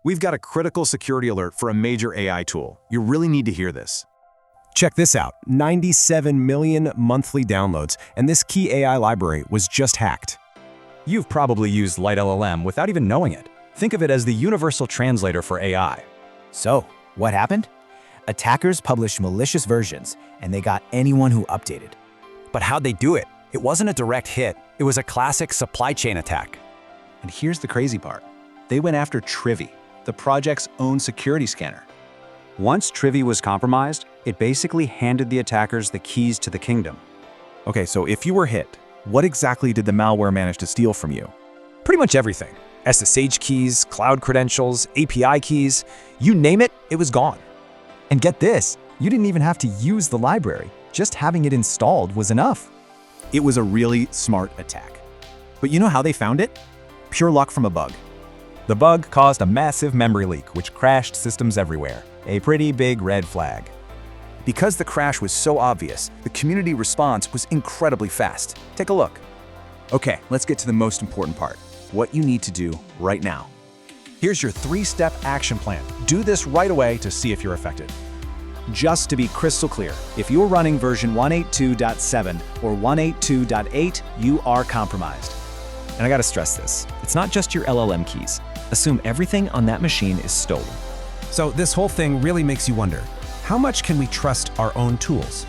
We've got a critical security alert for a major AI tool. You really need to hear this. Check this out, 97 million monthly downloads, and this key AI library was just hacked. You've probably used LiteLLM without even knowing it. Think of it as the universal translator for AI. So, what happened? Attackers published malicious versions, and they got anyone who updated. But how'd they do it? It wasn't a direct hit. It was a classic supply chain attack. And here's the crazy part. They went after Trivy, the project's own security scanner. Once Trivy was compromised, it basically handed the attackers the keys to the kingdom. Okay, so if you were hit, what exactly did the malware manage to steal from you? Pretty much everything. SSH keys, cloud credentials, API keys, you name it, it was gone. And get this, you didn't even have to use the library. Just having it installed was enough. It was a really smart attack. But you know how they found it? Pure luck from a bug. The bug caused a massive memory leak, which crashed systems everywhere. A pretty big red flag. Because the crash was so obvious, the community response was incredibly fast. Take a look. Okay, let's get to the most important part. What you need to do right now. Here's your 3-step action plan. Do this right away to see if you're affected. Just to be crystal clear, if you're running version 182.7 or 182.8, you are compromised. And I gotta stress this, it's not just your LLM keys. Assume everything on that machine is stolen. So this whole thing really makes you wonder, how much can we trust our own tools?